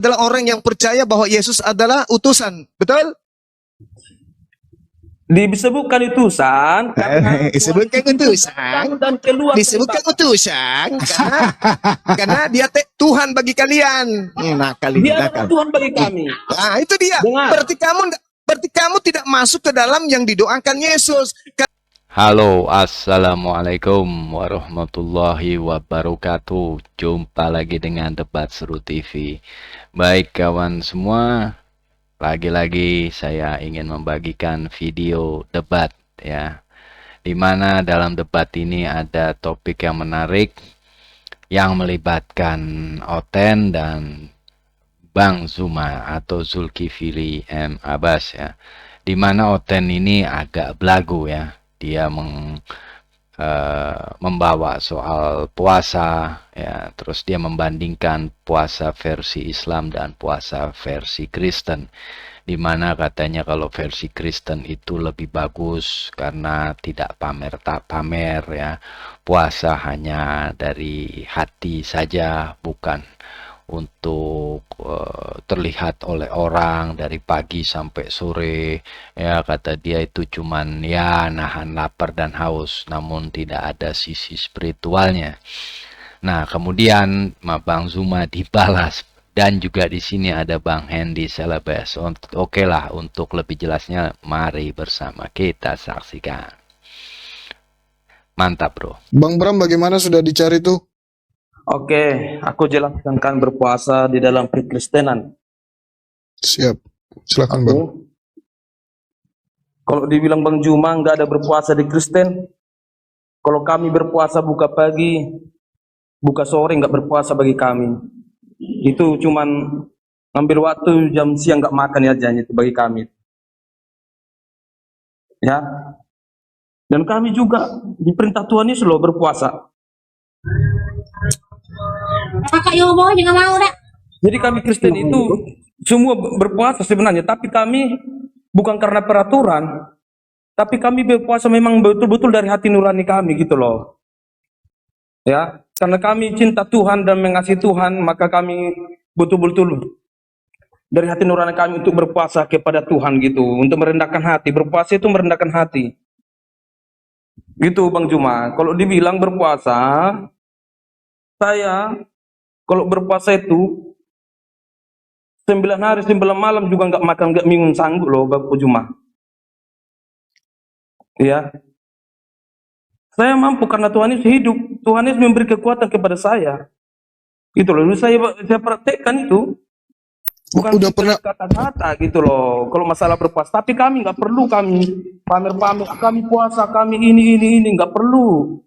adalah orang yang percaya bahwa Yesus adalah utusan, betul? Disebutkan utusan karena Disebutkan utusan, dan keluar disebutkan utusan karena dia Tuhan bagi kalian. dia adalah Tuhan bagi kami. Nah, itu dia. Dengar. Berarti kamu tidak masuk ke dalam yang didoakan Yesus. Halo, assalamualaikum warahmatullahi wabarakatuh. Jumpa lagi dengan Debat Seru TV. Baik kawan semua, lagi-lagi saya ingin membagikan video debat ya, dimana dalam debat ini ada topik yang menarik yang melibatkan Oten dan Bang Zuma atau Zulkifli M. Abbas ya, dimana Oten ini agak belagu ya. Dia membawa soal puasa ya, terus dia membandingkan puasa versi Islam dan puasa versi Kristen, dimana katanya kalau versi Kristen itu lebih bagus karena tidak pamer tak pamer ya, puasa hanya dari hati saja, bukan untuk terlihat oleh orang dari pagi sampai sore ya, kata dia itu cuman ya nahan lapar dan haus, namun tidak ada sisi spiritualnya. Nah kemudian Bang Zuma dibalas, dan juga di sini ada Bang Hendy Selebes. Oke lah, untuk lebih jelasnya mari bersama kita saksikan. Mantap bro. Bang Bram, bagaimana sudah dicari tuh? Oke, aku jelaskan kan berpuasa di dalam Kekristenan. Siap, silakan Bang. Kalau dibilang Bang Juma nggak ada berpuasa di Kristen, kalau kami berpuasa buka pagi, buka sore nggak berpuasa bagi kami. Itu cuman ngambil waktu jam siang nggak makan ya aja itu bagi kami. Ya. Dan kami juga diperintah Tuhan Yesus loh berpuasa. Kakak Yobo juga mau dah. Jadi kami Kristen itu semua berpuasa sebenarnya, tapi kami bukan karena peraturan, tapi kami berpuasa memang betul-betul dari hati nurani kami gitu loh. Ya, karena kami cinta Tuhan dan mengasihi Tuhan, maka kami betul-betul dari hati nurani kami untuk berpuasa kepada Tuhan gitu, untuk merendahkan hati. Berpuasa itu merendahkan hati. Gitu Bang Juma. Kalau dibilang berpuasa, saya kalau berpuasa itu 9 hari 9 malam juga nggak makan, nggak minum, sanggup loh Bang Juma. Ya, saya mampu karena Tuhan Yesus hidup. Tuhan Yesus memberi kekuatan kepada saya. Itu loh, saya praktekkan itu. Bukan Udah pernah kata-kata gitu loh. Kalau masalah berpuasa, tapi kami nggak perlu kami pamer-pamer. Kami puasa, kami ini nggak perlu.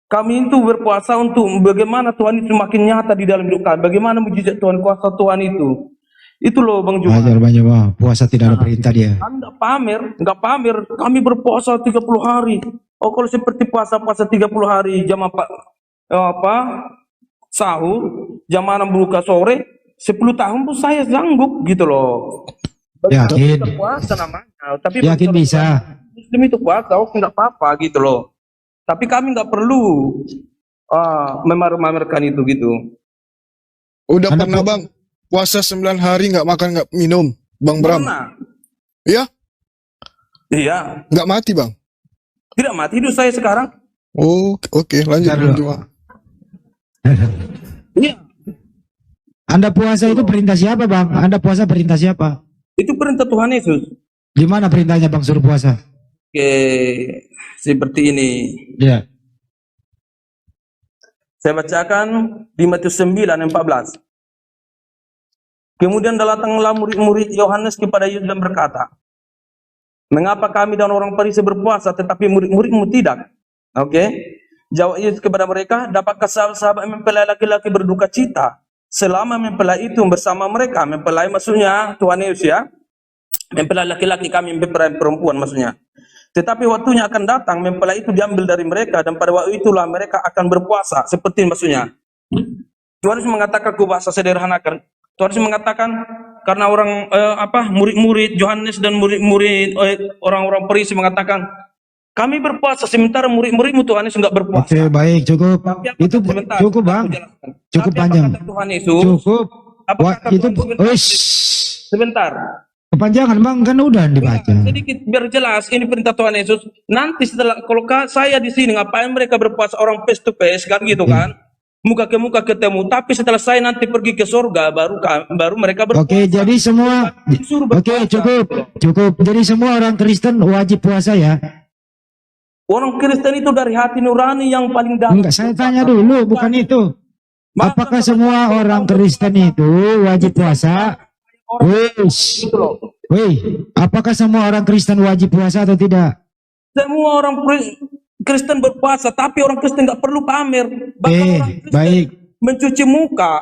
Kami itu berpuasa untuk bagaimana Tuhan itu makin nyata di dalam hidup kami. Bagaimana mujizat Tuhan, kuasa Tuhan itu. Itu loh Bang Juma. Banyak, puasa tidak ada perintah dia. Anda nggak pamer. Kami berpuasa 30 hari. Oh kalau seperti puasa 30 hari jam sahur, jam 6 buka sore, 10 tahun pun saya sanggup gitu loh. Yakin? Puasa namanya. Tapi yakin bisa. Muslim itu puasa, nggak apa-apa gitu loh. Tapi kami nggak perlu memamer-mamerkan itu gitu. Udah pernah Bang puasa 9 hari nggak makan nggak minum, Bang Bram? Pernah. Iya? Iya. Nggak mati Bang? Tidak mati hidup saya sekarang. Oh, oke, lanjut Bang Juma. Iya. Anda puasa itu perintah siapa Bang? Anda puasa perintah siapa? Itu perintah Tuhan Yesus. Gimana perintahnya Bang suruh puasa? Oke, seperti ini. Ya. Saya bacakan di Matius 9:14. Kemudian datanglah murid-murid Yohanes kepada Yesus dan berkata, "Mengapa kami dan orang Farisi berpuasa tetapi murid-muridmu tidak?" Oke. Jawab Yesus kepada mereka, "Dapatkah sahabat-sahabat mempelai laki-laki berduka cita selama mempelai itu bersama mereka?" Mempelai maksudnya Tuhan Yesus ya. Mempelai laki-laki, kami mempelai perempuan maksudnya. Tetapi waktunya akan datang, mempelai itu diambil dari mereka, dan pada waktu itulah mereka akan berpuasa. Seperti maksudnya. Tuhan Yesus mengatakan, ku bahasa sederhanakan. Tuhan Yesus mengatakan, karena orang murid-murid Yohanes dan murid-murid orang-orang Farisi mengatakan, kami berpuasa sementara murid-muridmu Tuhan Yesus enggak berpuasa. Oke, baik, cukup. Itu sebentar, cukup Bang. Cukup panjang. Tuhan Yesus, Cukup. Wah, Apakah itu sebentar. kepanjangan bang, kan udah dibaca. Sedikit biar jelas, ini perintah Tuhan Yesus. Nanti setelah kalau saya di sini ngapain mereka berpuasa orang face to face kan gitu kan? Muka ke muka ketemu. Tapi setelah saya nanti pergi ke surga baru mereka berpuasa. Oke, jadi semua Disuruh oke, berpuasa. cukup. Jadi semua orang Kristen wajib puasa ya? Orang Kristen itu dari hati nurani yang paling dalam. Enggak, saya tanya dulu, bukan itu. Apakah semua orang Kristen itu wajib puasa? Wis. Apakah semua orang Kristen wajib puasa atau tidak? Semua orang Kristen berpuasa, tapi orang Kristen nggak perlu pamer. Bahkan orang Kristen Baik. mencuci muka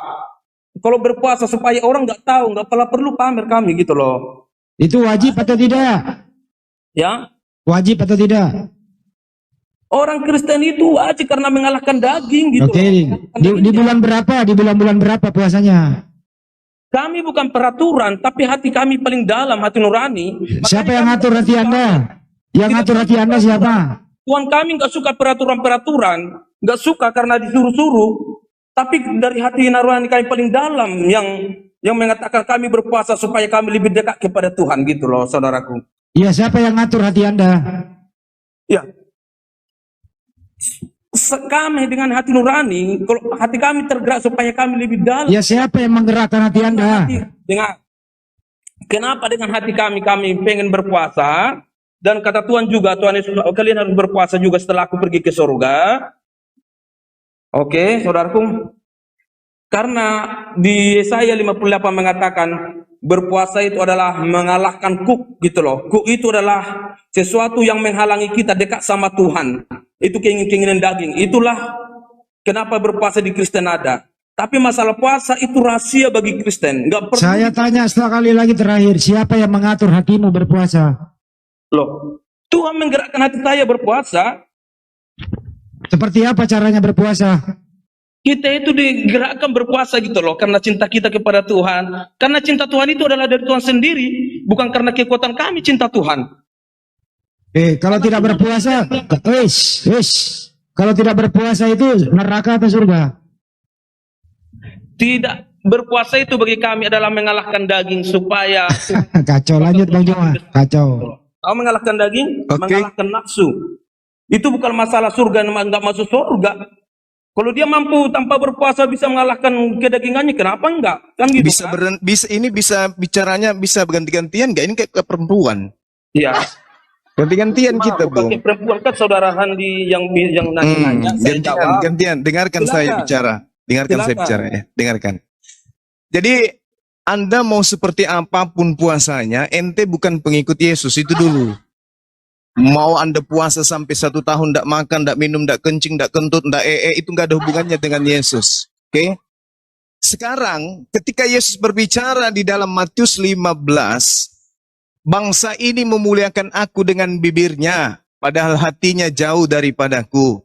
kalau berpuasa supaya orang nggak tahu, nggak perlu pamer kami gitu loh. Itu wajib atau tidak? Ya, Wajib atau tidak? orang Kristen itu wajib karena mengalahkan daging gitu Oke. loh. Di bulan berapa? Di bulan-bulan berapa puasanya? Kami bukan peraturan, tapi hati kami paling dalam, hati nurani. Siapa Makanya yang kami ngatur hati Anda? Yang ngatur hati Anda siapa? Tuhan kami nggak suka peraturan-peraturan, nggak suka karena disuruh-suruh. Tapi dari hati nurani kami paling dalam yang mengatakan kami berpuasa supaya kami lebih dekat kepada Tuhan gitu loh, saudaraku. Iya, siapa yang ngatur hati Anda? Ya, kami dengan hati nurani, kalau hati kami tergerak supaya kami lebih dalam. Ya, siapa yang menggerakkan hati Anda? Kenapa dengan hati kami pengen berpuasa, dan kata Tuhan juga, Tuhan Yesus, kalian harus berpuasa juga setelah aku pergi ke surga. Oke, saudaraku, karena di Yesaya 58 mengatakan berpuasa itu adalah mengalahkan kuk gitu loh. Kuk itu adalah sesuatu yang menghalangi kita dekat sama Tuhan. Itu keinginan daging. Itulah kenapa berpuasa di Kristen ada. Tapi masalah puasa itu rahasia bagi Kristen. Nggak perlu. Saya tanya sekali lagi terakhir, siapa yang mengatur hatimu berpuasa? Loh, Tuhan menggerakkan hati saya berpuasa. Seperti apa caranya berpuasa? Kita itu digerakkan berpuasa gitu loh, karena cinta kita kepada Tuhan. Karena cinta Tuhan itu adalah dari Tuhan sendiri, bukan karena kekuatan kami cinta Tuhan. Kalau tidak berpuasa, kalau tidak berpuasa itu neraka atau surga? Tidak, berpuasa itu bagi kami adalah mengalahkan daging supaya Kacau, lanjut Bang Joma. Kacau. Kau mengalahkan daging, Oke. mengalahkan nafsu. Itu bukan masalah surga, nggak masuk surga. Kalau dia mampu tanpa berpuasa bisa mengalahkan kedagingannya, kenapa enggak? Kan gitu kan? Bisa bicaranya bisa berganti-gantian nggak? Ini kayak ke perempuan. Iya. Ganti-gantian kita, Bukan Bung. kayak perempuan kan saudara Handi yang nanya, saya jawab. Gantian. Dengarkan Silakan. saya bicara. Dengarkan saya Silakan. bicara ya. Dengarkan. Jadi Anda mau seperti apapun puasanya, ente bukan pengikut Yesus itu dulu. Mau Anda puasa sampai 1 tahun tidak makan, tidak minum, tidak kencing, tidak kentut, tidak itu nggak ada hubungannya dengan Yesus. Oke? Sekarang ketika Yesus berbicara di dalam Matius 15, bangsa ini memuliakan aku dengan bibirnya, padahal hatinya jauh daripadaku.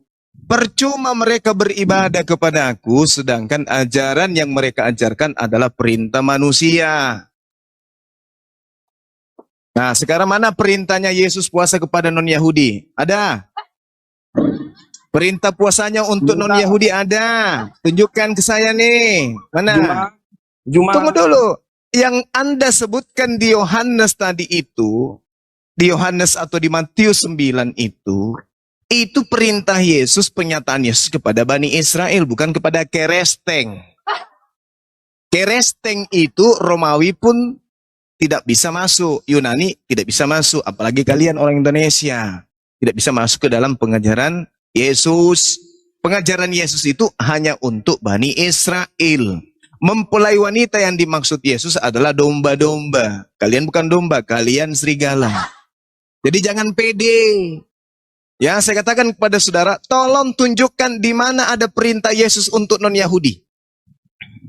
Percuma mereka beribadah kepada aku, sedangkan ajaran yang mereka ajarkan adalah perintah manusia. Nah, sekarang mana perintahnya Yesus puasa kepada non-Yahudi? Ada. Perintah puasanya untuk non-Yahudi ada. Tunjukkan ke saya nih. Mana? Jumat. Tunggu dulu. Yang Anda sebutkan di Yohanes tadi itu, di Yohanes atau di Matius 9 itu perintah Yesus, penyataan Yesus kepada Bani Israel, bukan kepada keresteng. Keresteng itu Romawi pun tidak bisa masuk, Yunani tidak bisa masuk, apalagi kalian orang Indonesia. Tidak bisa masuk ke dalam pengajaran Yesus. Pengajaran Yesus itu hanya untuk Bani Israel. Mempelai wanita yang dimaksud Yesus adalah domba-domba. Kalian bukan domba, kalian serigala. Jadi jangan pede. Ya, saya katakan kepada saudara, tolong tunjukkan di mana ada perintah Yesus untuk non-Yahudi.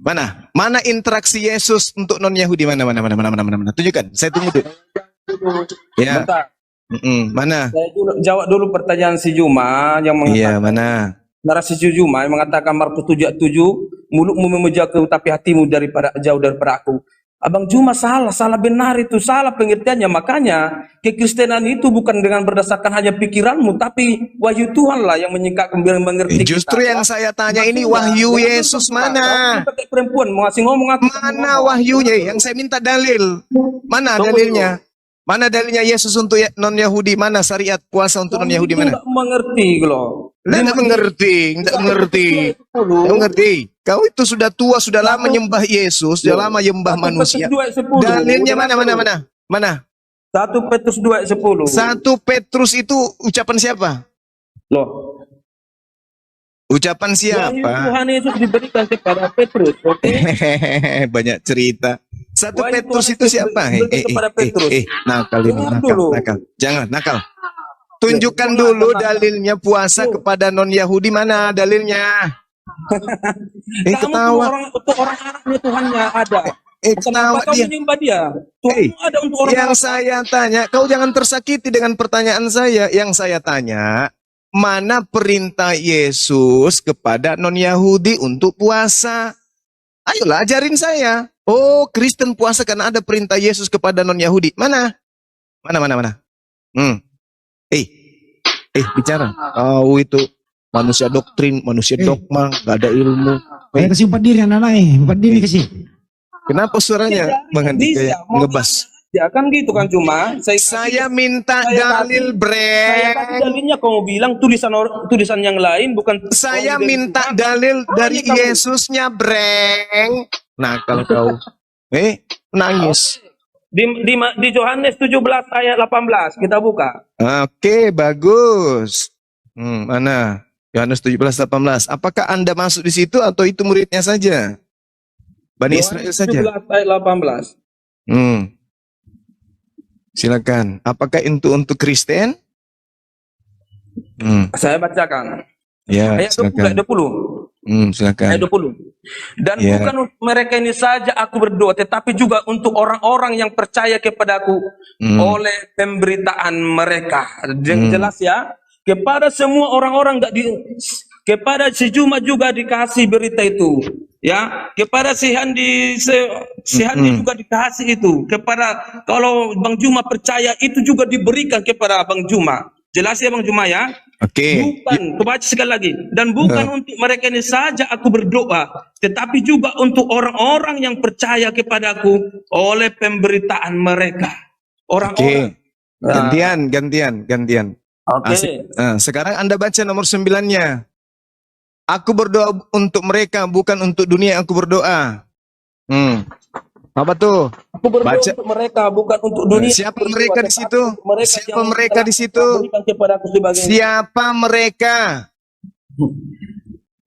Mana? Mana interaksi Yesus untuk non-Yahudi? Mana? Tunjukkan, saya tunggu dulu. Ya. Bentar. Mana? Saya jawab dulu pertanyaan si Juma yang mengatakan. Iya, mana? Narasi si Juma yang mengatakan Markus 7:7, mulutmu memujaku tapi hatimu jauh daripada aku. Abang Juma salah benar itu, salah pengertiannya. Makanya kekristenan itu bukan dengan berdasarkan hanya pikiranmu, tapi wahyu Tuhan lah yang mengerti Justru kita. yang saya tanya Maksudnya, ini wahyu jangan Yesus berdoa. mana? Kamu pakai perempuan mau ngasih ngomong aku Mana wahyunya? Yang saya minta dalil. Mana Tunggu dalilnya? Mana dalilnya Yesus untuk non-Yahudi? Mana syariat puasa untuk Kamu non-Yahudi itu mana? nggak mengerti loh. Tidak mengerti, tidak mengerti. Tidak mengerti. Kau itu sudah tua, sudah lama nyembah Yesus, sudah lama nyembah manusia. Dalilnya mana? 1 Petrus 2:10. 1 Petrus itu ucapan siapa? Loh, Ucapan wahyu siapa? Tuhan Yesus diberikan kepada Petrus, oke? Banyak cerita. 1 Wahyu Petrus Tuhan itu Yesus siapa? diberikan kepada Petrus. Nakal ini, Dengar nakal, dulu. nakal. Jangan, nakal. Tunjukkan Tenang, dulu tenang. dalilnya puasa kepada non-Yahudi, mana dalilnya? Kamu Ketawa. untuk orang Arabnya Tuhannya ada. Ketawa Kenapa kamu dia. menyembah dia? Tuhanmu ada untuk orang Yang Arab. saya tanya, kau jangan tersakiti dengan pertanyaan saya. Yang saya tanya, mana perintah Yesus kepada non-Yahudi untuk puasa? Ayolah ajarin saya. Oh, Kristen puasa karena ada perintah Yesus kepada non-Yahudi. Mana? Mana? Bicara. Oh, itu manusia doktrin, manusia dogma, gak ada ilmu. Ayo kasih 4 diri anak-anak 4 diri kasih. Kenapa suaranya Bang Andi kayak ngebas? Ya kan gitu kan, cuma Saya minta saya dalil, saya kasih Breng. dalilnya, kamu bilang tulisan yang lain bukan. Saya dari minta Tuhan. dalil dari kamu. Yesusnya, Breng. Nah, kalau kau nangis. Di Yohanes 17 ayat 18 kita buka. Oke, bagus. Mana? Yohanes 17:18. Apakah Anda masuk di situ atau itu muridnya saja? Bani Israel saja. 17 ayat 18. Silakan. Apakah itu untuk Kristen? Saya bacakan. Ya, Ayat 20, silakan. ayat 20. Silakan. Ayat 20. Dan Ya. bukan untuk mereka ini saja aku berdoa, tetapi juga untuk orang-orang yang percaya kepadaku oleh pemberitaan mereka. Jelas ya? Kepada semua orang-orang kepada si Juma juga dikasih berita itu. Ya, kepada si Handi juga dikasih itu. Kepada kalau Bang Juma percaya itu juga diberikan kepada Bang Juma. Jelas ya Bang Juma ya? Oke. Bukan, kebaca sekali lagi. Dan bukan untuk mereka ini saja aku berdoa, tetapi juga untuk orang-orang yang percaya kepadaku oleh pemberitaan mereka. Orang-orang. Oke. Gantian. Oke. Sekarang Anda baca nomor 9-nya. Aku berdoa untuk mereka, bukan untuk dunia aku berdoa. Apa tuh? Aku berdoa Baca. untuk mereka, bukan untuk dunia. Siapa mereka di situ? Siapa yang mereka di situ? berikan kepadaku sebagai. Siapa mereka?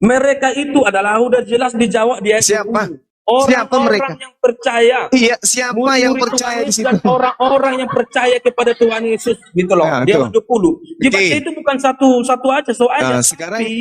Mereka itu adalah udah jelas dijawab di ayat Siapa? 20. Siapa mereka? Orang yang percaya. Iya, siapa yang Murid-murid percaya Tuhan di Yesus situ? dan orang-orang yang percaya kepada Tuhan Yesus gitu loh. Nah, Dia tuh. 20. Dibaca Oke. itu bukan satu aja soalnya.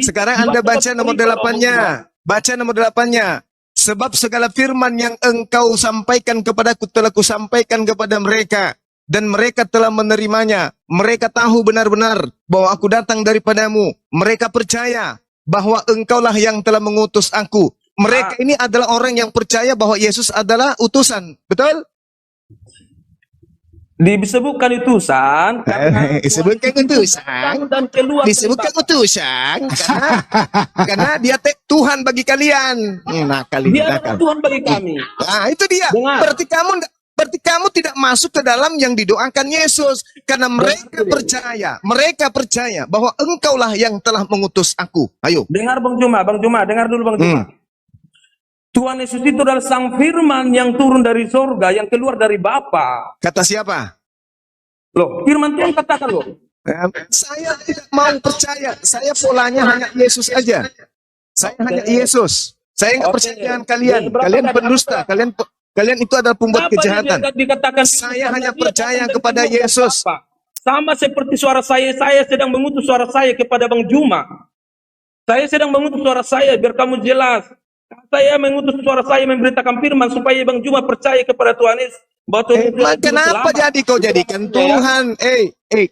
Sekarang Anda baca nomor 8-nya. Baca nomor 8-nya. Sebab segala firman yang engkau sampaikan kepadaku telah kusampaikan kepada mereka. Dan mereka telah menerimanya. Mereka tahu benar-benar bahwa aku datang daripadamu. Mereka percaya bahwa engkaulah yang telah mengutus aku. Mereka ini adalah orang yang percaya bahwa Yesus adalah utusan. Betul? Disebutkan utusan karena Disebutkan utusan. dan keluar Disebutkan utusan karena dia Tuhan bagi kalian. dia adalah Tuhan bagi kami. Nah, itu dia. Dengar. Berarti kamu tidak masuk ke dalam yang didoakan Yesus karena mereka percaya bahwa engkaulah yang telah mengutus aku. Ayo. Dengar Bang Juma, dengar dulu Bang Juma. Tuhan Yesus itu adalah sang firman yang turun dari sorga, yang keluar dari Bapa. Kata siapa? Loh, firman Tuhan katakan loh. Saya tidak mau percaya. Saya polanya hanya Yesus aja. Saya hanya Yesus. Saya nggak percaya dengan kalian. Kalian pendusta. Kalian itu adalah pembuat kejahatan. Dikatakan Saya hanya percaya kepada Yesus. Sama seperti suara saya sedang mengutus suara saya kepada Bang Juma. Saya sedang mengutus suara saya biar kamu jelas. Saya mengutus suara saya memberitakan firman supaya Bang Juma percaya kepada Tuhan Yesus. Kenapa jadi kau jadikan Tuhan?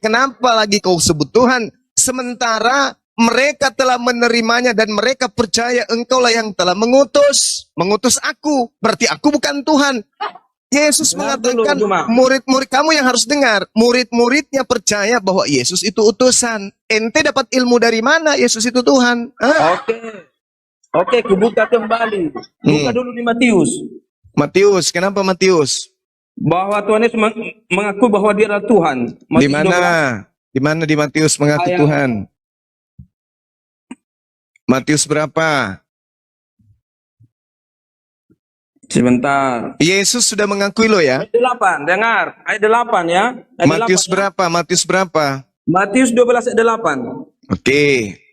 Kenapa lagi kau sebut Tuhan? Sementara mereka telah menerimanya dan mereka percaya engkaulah yang telah mengutus aku. Berarti aku bukan Tuhan. Yesus Dengar mengatakan dulu, Juma. murid-murid kamu yang harus dengar. Murid-muridnya percaya bahwa Yesus itu utusan. Ente dapat ilmu dari mana Yesus itu Tuhan? Hah? Oke, kubuka kembali. Buka dulu di Matius. Matius, kenapa Matius? Bahwa Tuhan Yesus mengaku bahwa dia adalah Tuhan. Di Matius mana? 12 Di mana di Matius mengaku ayat- Tuhan? Matius berapa? Sebentar. Yesus sudah mengakui lo ya. Ayat 8, dengar. Ayat 8 ya. Ayat Matius 8, ya. berapa? Matius berapa? Matius 12 ayat 8. Oke,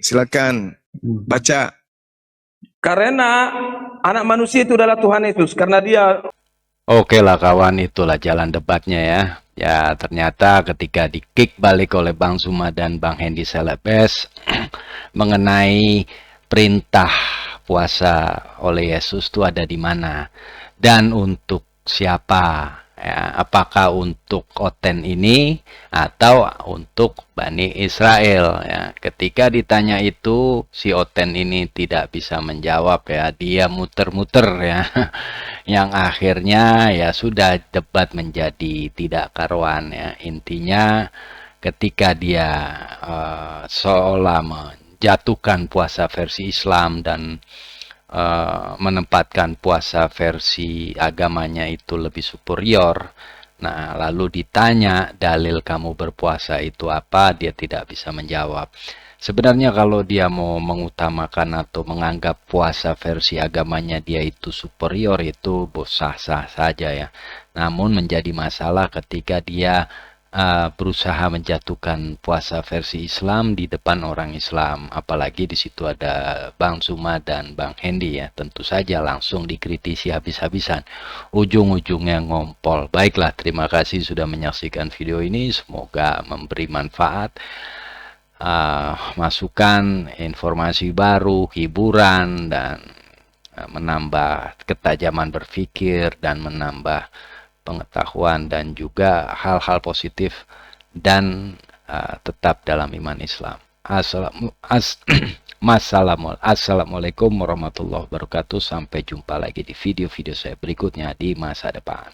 silakan baca. Karena anak manusia itu adalah Tuhan Yesus. Karena dia Oke lah kawan, itulah jalan debatnya ya. Ya ternyata ketika di-kick balik oleh Bang Zuma dan Bang Hendy Celebes mengenai perintah puasa oleh Yesus itu ada di mana dan untuk siapa ya, apakah untuk Oten ini atau untuk Bani Israel ya. Ketika ditanya itu si Oten ini tidak bisa menjawab ya, dia muter-muter ya. Yang akhirnya ya sudah debat menjadi tidak karuan ya. Intinya ketika dia seolah menjatuhkan puasa versi Islam dan menempatkan puasa versi agamanya itu lebih superior. Nah, lalu ditanya dalil kamu berpuasa itu apa, dia tidak bisa menjawab. Sebenarnya kalau dia mau mengutamakan atau menganggap puasa versi agamanya dia itu superior, itu sah-sah saja ya. Namun menjadi masalah ketika dia berusaha menjatuhkan puasa versi Islam di depan orang Islam, apalagi di situ ada Bang Zuma dan Bang Hendy ya, tentu saja langsung dikritisi habis-habisan, ujung-ujungnya ngompol. Baiklah, terima kasih sudah menyaksikan video ini, semoga memberi manfaat, masukan, informasi baru, hiburan, dan menambah ketajaman berpikir dan menambah pengetahuan dan juga hal-hal positif dan tetap dalam iman Islam. Assalamualaikum warahmatullahi wabarakatuh. Sampai jumpa lagi di video-video saya berikutnya di masa depan.